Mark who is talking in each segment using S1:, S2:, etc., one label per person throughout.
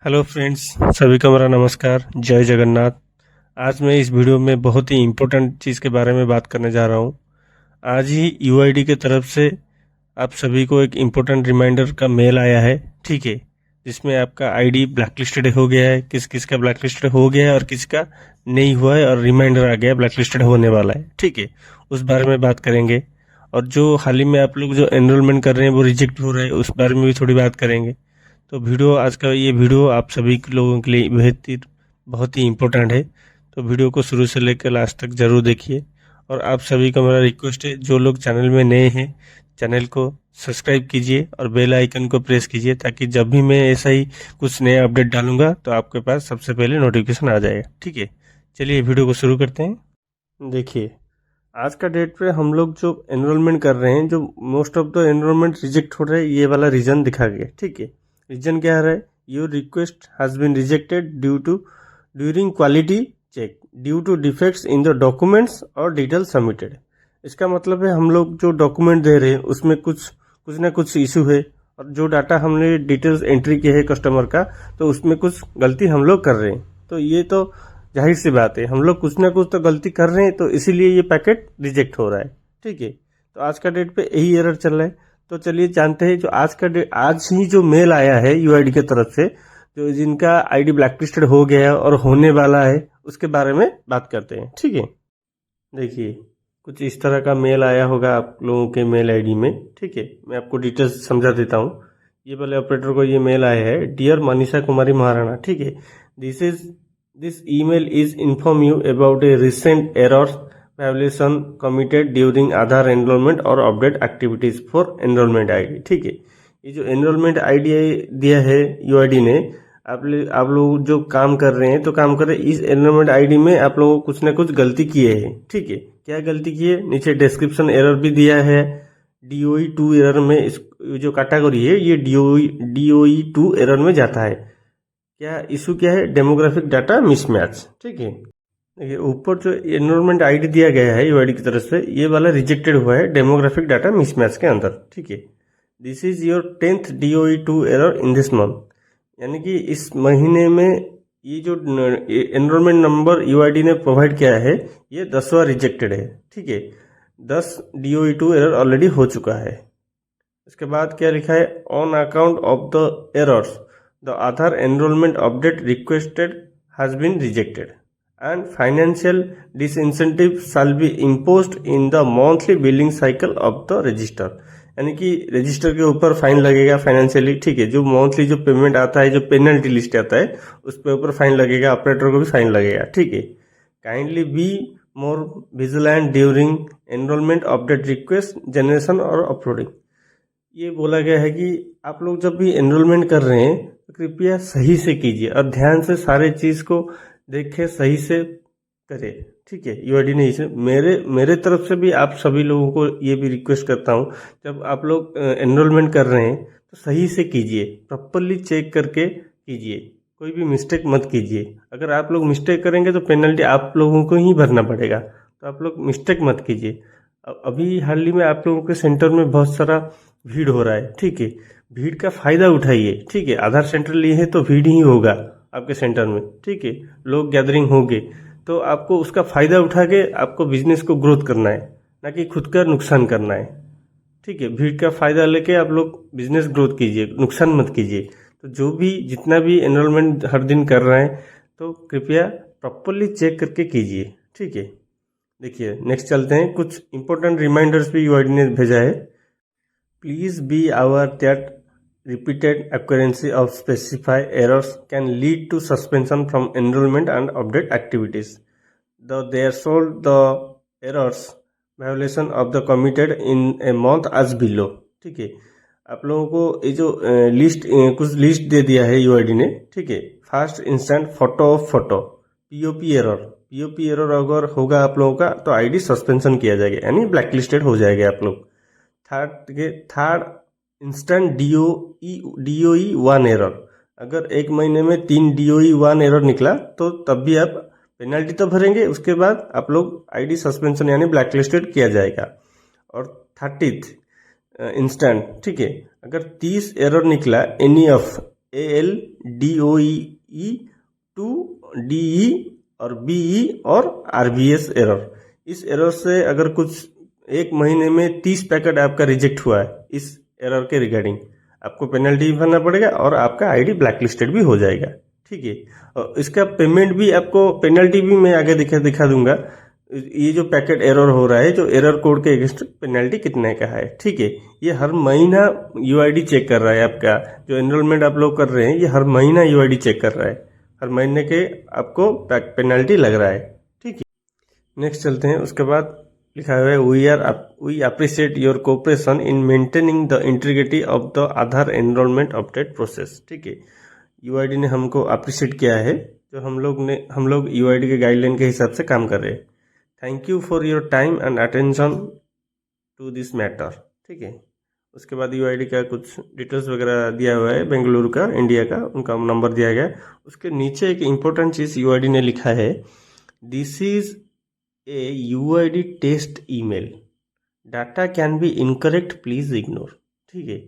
S1: Hello friends, सभी को मेरा नमस्कार। जय जगन्नाथ। आज मैं इस वीडियो में बहुत ही इम्पोर्टेंट चीज़ के बारे में बात करने जा रहा हूँ। आज ही यूआईडी की तरफ से आप सभी को एक इम्पोर्टेंट रिमाइंडर का मेल आया है, ठीक है, जिसमें आपका आईडी ब्लैकलिस्टेड हो गया है। किस किस का ब्लैकलिस्टेड हो गया है और किसका नहीं हुआ है, और रिमाइंडर आ गया है ब्लैकलिस्टेड होने वाला है, ठीक है। उस बारे में बात करेंगे। और जो हाल ही में आप लोग जो एनरोलमेंट कर रहे हैं वो रिजेक्ट हो रहे हैं, उस बारे में भी थोड़ी बात करेंगे। तो आज का ये वीडियो आप सभी के लोगों के लिए बहुत ही इम्पोर्टेंट है। तो वीडियो को शुरू से लेकर लास्ट तक जरूर देखिए। और आप सभी का मेरा रिक्वेस्ट है, जो लोग चैनल में नए हैं, चैनल को सब्सक्राइब कीजिए और बेल आइकन को प्रेस कीजिए, ताकि जब भी मैं ऐसा ही कुछ नया अपडेट डालूंगा तो आपके पास सबसे पहले नोटिफिकेशन आ जाएगा, ठीक है। चलिए वीडियो को शुरू करते हैं। देखिए, आज का डेट पे हम लोग जो एनरोलमेंट कर रहे हैं, जो most of the enrolment reject हो रहे हैं, ये वाला रीजन दिखा गया, ठीक है। रीजन क्या है? Your request has been rejected during quality check due to defects in the documents or detail submitted. इसका मतलब है हम लोग जो डॉक्यूमेंट दे रहे हैं उसमें कुछ ना कुछ इशू है, और जो डाटा हमने डिटेल्स एंट्री किए है कस्टमर का, तो उसमें कुछ गलती हम लोग कर रहे हैं। तो ये तो जाहिर सी बात है, हम लोग कुछ ना कुछ तो गलती कर रहे हैं, तो इसीलिए ये पैकेट रिजेक्ट हो रहा है, ठीक है। तो आज का डेट पे यही एरर चल रहा है। तो चलिए जानते हैं, जो आज ही जो मेल आया है यूआईडी की तरफ से, जो जिनका आईडी ब्लैकलिस्टेड हो गया है और होने वाला है, उसके बारे में बात करते हैं, ठीक है। देखिए, कुछ इस तरह का मेल आया होगा आप लोगों के मेल आईडी में, ठीक है। मैं आपको डिटेल्स समझा देता हूँ। ये वाले ऑपरेटर को ये मेल आया है, डियर मनीषा कुमारी महाराणा, ठीक है। This email is inform you about a recent errors violation committed during Aadhaar enrolment और update activities for enrolment ID, ठीक है। ये जो एनरोलमेंट आईडी दिया है यूआईडी ने, आप लोग जो काम कर रहे हैं, तो काम कर रहे हैं, इस एनरोलमेंट आईडी में आप लोगों को कुछ ना कुछ गलती किए हैं, ठीक है। क्या गलती की है? नीचे डिस्क्रिप्शन एरर भी दिया है। DOE2 एरर में इस जो कैटेगरी है, ये DOE2 एरर में जाता है। क्या इशू क्या है? डेमोग्राफिक डाटा मिसमैच, ठीक है। देखिए, ऊपर जो एनरोलमेंट आईडी दिया गया है यूआईडी की तरफ से, ये वाला रिजेक्टेड हुआ है डेमोग्राफिक डाटा मिसमैच के अंदर, ठीक है। This is your 10th DOE2 error in this month, यानी कि इस महीने में ये जो एनरोलमेंट नंबर यूआईडी ने प्रोवाइड किया है, ये 10वां रिजेक्टेड है, ठीक है। 10 DOE2 एरर ऑलरेडी हो चुका है। इसके बाद क्या लिखा है? On account of the errors the Aadhaar enrolment update requested has been rejected and financial disincentive shall be imposed in the monthly billing cycle of the register. यानी कि रजिस्टर के ऊपर फाइन लगेगा फाइनेंशियली, ठीक है। जो मंथली जो पेमेंट आता है, जो पेनल्टी लिस्ट आता है, उस पे ऊपर फाइन लगेगा, ऑपरेटर को भी फाइन लगेगा, ठीक है। Kindly be more vigilant during enrolment update request generation और अपलोडिंग। ये बोला गया है कि आप लोग जब भी एनरोलमेंट कर रहे हैं, तो कृपया सही से कीजिए और ध्यान से सारे चीज़ को देखें, सही से करें, ठीक है। यूआईडी ने इसे मेरे तरफ से भी आप सभी लोगों को ये भी रिक्वेस्ट करता हूँ, जब आप लोग एनरोलमेंट कर रहे हैं तो सही से कीजिए, प्रॉपरली चेक करके कीजिए, कोई भी मिस्टेक मत कीजिए। अगर आप लोग मिस्टेक करेंगे तो पेनल्टी आप लोगों को ही भरना पड़ेगा, तो आप लोग मिस्टेक मत कीजिए। अभी हाल ही में आप लोगों के सेंटर में बहुत सारा भीड़ हो रहा है, ठीक है। भीड़ का फायदा उठाइए, ठीक है। आधार सेंटर लिए है तो भीड़ ही होगा आपके सेंटर में, ठीक है। लोग गैदरिंग होंगे, तो आपको उसका फायदा उठा के आपको बिजनेस को ग्रोथ करना है, ना कि खुद का नुकसान करना है, ठीक है। भीड़ का फायदा लेके आप लोग बिजनेस ग्रोथ कीजिए, नुकसान मत कीजिए। तो जो भी जितना भी एनरोलमेंट हर दिन कर रहे हैं, तो कृपया प्रॉपरली चेक करके कीजिए, ठीक है। देखिए, नेक्स्ट चलते हैं। कुछ इंपॉर्टेंट रिमाइंडर्स भी यूआईडी ने भेजा है। Please be aware that repeated occurrence of specified errors can lead to suspension from enrollment and update activities. They are sold the errors violation of the committed in a month as below, ठीक है। आप लोगों को ये जो कुछ list दे दिया है यूआईडी ने, ठीक है। First instant photo of photo, POP error अगर होगा आप लोगों का, तो आईडी सस्पेंशन किया जाएगा, यानी ब्लैकलिस्टेड हो जाएगा आप लोग। थर्ड इंस्टेंट DOE1 एरर, अगर एक महीने में 3 DOE1 एरर निकला, तो तब भी आप पेनल्टी तो भरेंगे, उसके बाद आप लोग आईडी सस्पेंशन यानी ब्लैकलिस्टेड किया जाएगा। और 30th इंस्टेंट, ठीक है, अगर 30 एरर निकला एनी ऑफ ALDOE2DE और BE और RBS एरर। इस एरर से अगर कुछ एक महीने में 30 पैकेट आपका रिजेक्ट हुआ है इस एरर के रिगार्डिंग, आपको पेनल्टी भी भरना पड़ेगा और आपका आईडी ब्लैक लिस्टेड भी हो जाएगा। ठीक है, और इसका पेमेंट भी आपको, पेनल्टी भी मैं आगे दिखा दूंगा। ये जो पैकेट एरर हो रहा है, जो एरर कोड के अगेंस्ट पेनल्टी कितने का है। ठीक है, ये हर महीना यूआईडी चेक कर रहा है। आपका जो एनरोलमेंट आप लोग कर रहे हैं, ये हर महीना यूआईडी चेक कर रहा है। हर महीने के आपको पेनल्टी लग रहा है। ठीक है, नेक्स्ट चलते हैं। उसके बाद लिखा हुआ है we appreciate your cooperation in maintaining the integrity of the Aadhaar enrolment update process. ठीक है, यूआईडी ने हमको अप्रिशिएट किया है, जो हम लोग यूआईडी के गाइडलाइन के हिसाब से काम कर रहे हैं। Thank you for your time and attention to this matter. ठीक है, उसके बाद यूआईडी का कुछ डिटेल्स वगैरह दिया हुआ है, बेंगलुरु का, इंडिया का, उनका नंबर दिया गया। उसके नीचे एक इम्पोर्टेंट चीज़ यूआईडी ने लिखा है, this is a UID test email, data can be incorrect, please ignore. ठीक है,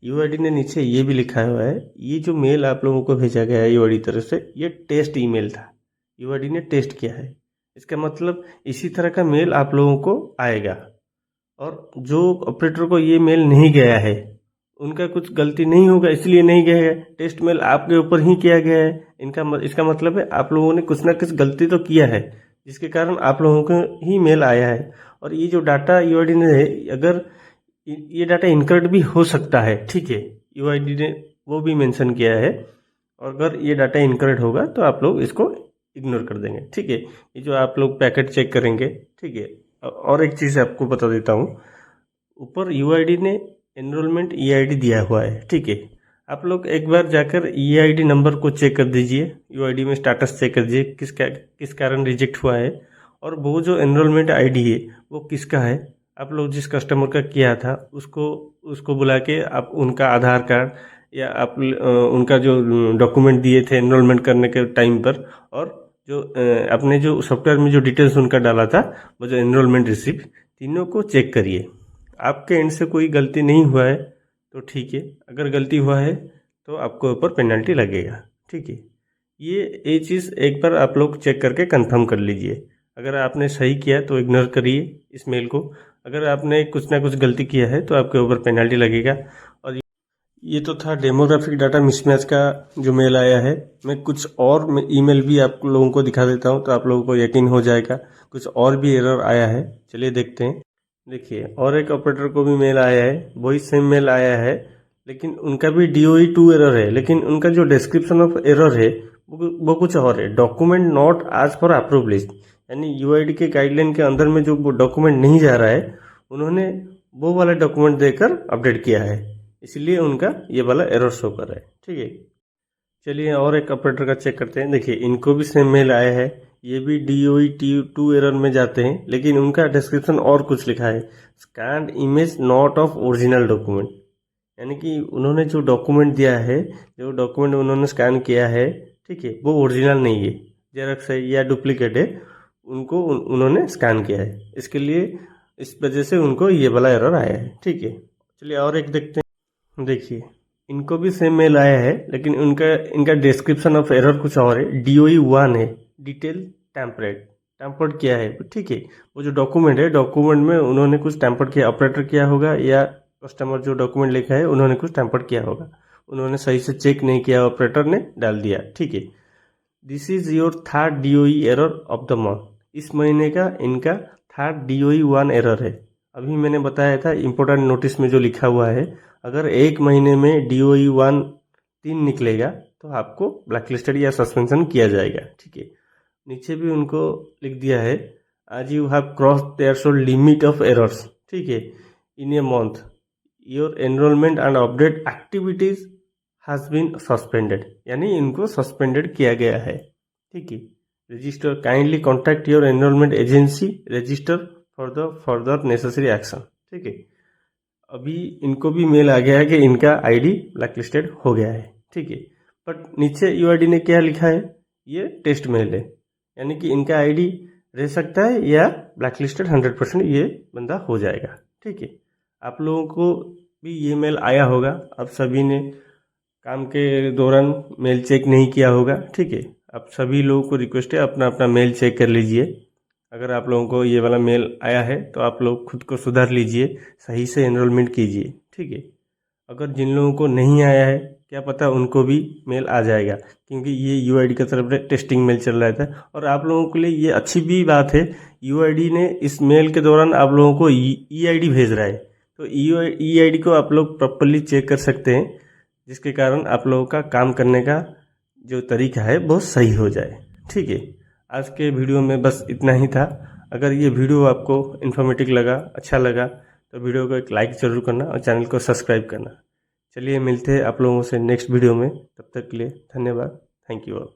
S1: यूआईडी ने नीचे ये भी लिखा हुआ है, ये जो मेल आप लोगों को भेजा गया है यूआईडी तरफ से, ये टेस्ट ईमेल था, यूआईडी ने टेस्ट किया है। इसका मतलब इसी तरह का मेल आप लोगों को आएगा, और जो ऑपरेटर को ये मेल नहीं गया है उनका कुछ गलती नहीं होगा, इसलिए नहीं गया है। टेस्ट मेल आपके ऊपर ही किया गया है, इसका मतलब है आप लोगों ने कुछ ना कुछ गलती तो किया है, जिसके कारण आप लोगों को ही मेल आया है। और ये जो डाटा यूआईडी ने, अगर ये डाटा इनकरेक्ट भी हो सकता है। ठीक है, यूआईडी ने वो भी मेंशन किया है, और अगर ये डाटा इनकरेक्ट होगा तो आप लोग इसको इग्नोर कर देंगे। ठीक है, ये जो आप लोग पैकेट चेक करेंगे। ठीक है, और एक चीज़ आपको बता देता हूँ, ऊपर यूआईडी ने एनरोलमेंट ईआईडी दिया हुआ है। ठीक है, आप लोग एक बार जाकर ईआईडी नंबर को चेक कर दीजिए, यूआईडी में स्टेटस चेक कर दीजिए किस कारण रिजेक्ट हुआ है, और वो जो एनरोलमेंट आईडी है वो किसका है। आप लोग जिस कस्टमर का किया था उसको बुला के आप उनका आधार कार्ड या आप उनका जो डॉक्यूमेंट दिए थे एनरोलमेंट करने के टाइम पर, और जो आपने जो सॉफ्टवेयर में जो डिटेल्स उनका डाला था, वो जो एनरोलमेंट रिसिप्ट, तीनों को चेक करिए। आपके एंड से कोई गलती नहीं हुआ है तो ठीक है, अगर गलती हुआ है तो आपको ऊपर पेनल्टी लगेगा। ठीक है, ये चीज़ एक बार आप लोग चेक करके कंफर्म कर लीजिए। अगर आपने सही किया तो इग्नोर करिए इस मेल को, अगर आपने कुछ ना कुछ गलती किया है तो आपके ऊपर पेनल्टी लगेगा। और ये तो था डेमोग्राफिक डाटा मिसमैच का जो मेल आया है। मैं कुछ और ईमेल भी आप लोगों को दिखा देता हूँ तो आप लोगों को यकीन हो जाएगा, कुछ और भी एरर आया है। चलिए देखते हैं। देखिए, और एक ऑपरेटर को भी मेल आया है, वही सेम मेल आया है, लेकिन उनका भी DOE2 एरर है, लेकिन उनका जो डिस्क्रिप्शन ऑफ एरर है वो कुछ और है, डॉक्यूमेंट नॉट आज फॉर अप्रूव लिस्ट। यानी यूआईडी के गाइडलाइन के अंदर में जो डॉक्यूमेंट नहीं जा रहा है, उन्होंने वो वाला डॉक्यूमेंट देकर अपडेट किया है, इसलिए उनका ये वाला एरर शो कर रहा है। ठीक है, चलिए और एक ऑपरेटर का चेक करते हैं। देखिए, इनको भी सेम मेल आया है, ये भी DOE2 एरर में जाते हैं, लेकिन उनका डिस्क्रिप्शन और कुछ लिखा है, scanned image not of original document. यानी कि उन्होंने जो डॉक्यूमेंट दिया है, जो डॉक्यूमेंट उन्होंने स्कैन किया है, ठीक है, वो ओरिजिनल नहीं है, जेरॉक्स है या डुप्लीकेट है, उनको उन्होंने स्कैन किया है, इसके लिए इस वजह से उनको ये वाला एरर आया है। ठीक है, चलिए और एक देखते हैं। देखिए, इनको भी सेम मेल आया है, लेकिन इनका डिस्क्रिप्शन ऑफ एरर कुछ और है, DOE1 है, डिटेल टैम्पर्ड किया है। ठीक है, वो जो डॉक्यूमेंट है, डॉक्यूमेंट में उन्होंने कुछ टैम्पर्ड किया, ऑपरेटर किया होगा या कस्टमर जो डॉक्यूमेंट लिखा है उन्होंने कुछ टैम्पर्ड किया होगा, उन्होंने सही से चेक नहीं किया, ऑपरेटर ने डाल दिया। ठीक है, this is your third DOE error of the month. इस महीने का इनका थर्ड DOE1 एरर है। अभी मैंने बताया था इम्पोर्टेंट नोटिस में जो लिखा हुआ है, अगर एक महीने में DOE1 3 निकलेगा तो आपको ब्लैकलिस्टेड या सस्पेंशन किया जाएगा। ठीक है, नीचे भी उनको लिख दिया है, आज you have cross threshold limit of errors. ठीक है, in a month your enrolment and update activities has been suspended, यानी इनको सस्पेंडेड किया गया है। ठीक है, register kindly contact your enrolment agency register for the further necessary action. ठीक है, अभी इनको भी मेल आ गया है कि इनका आईडी ब्लैकलिस्टेड हो गया है। ठीक है, बट नीचे यूआईडी ने क्या लिखा है, ये टेस्ट मेल है, यानी कि इनका आईडी रह सकता है या ब्लैकलिस्टेड 100% ये बंदा हो जाएगा। ठीक है, आप लोगों को भी ये मेल आया होगा, आप सभी ने काम के दौरान मेल चेक नहीं किया होगा, ठीक है। आप सभी लोगों को रिक्वेस्ट है, अपना अपना मेल चेक कर लीजिए। अगर आप लोगों को ये वाला मेल आया है तो आप लोग खुद को सुधार लीजिए, सही से एनरोलमेंट कीजिए, ठीक है। अगर जिन लोगों को नहीं आया है, क्या पता उनको भी मेल आ जाएगा, क्योंकि ये यूआईडी की तरफ से टेस्टिंग मेल चल रहा था। और आप लोगों के लिए ये अच्छी भी बात है, यूआईडी ने इस मेल के दौरान आप लोगों को ईआईडी भेज रहा है, तो ईआईडी को आप लोग प्रॉपरली चेक कर सकते हैं, जिसके कारण आप लोगों का काम करने का जो तरीका है बहुत सही हो जाए, ठीक है। आज के वीडियो में बस इतना ही था। अगर ये वीडियो आपको इन्फॉर्मेटिव लगा, अच्छा लगा, तो वीडियो को एक लाइक ज़रूर करना और चैनल को सब्सक्राइब करना। चलिए मिलते हैं आप लोगों से नेक्स्ट वीडियो में, तब तक के लिए धन्यवाद। Thank you all.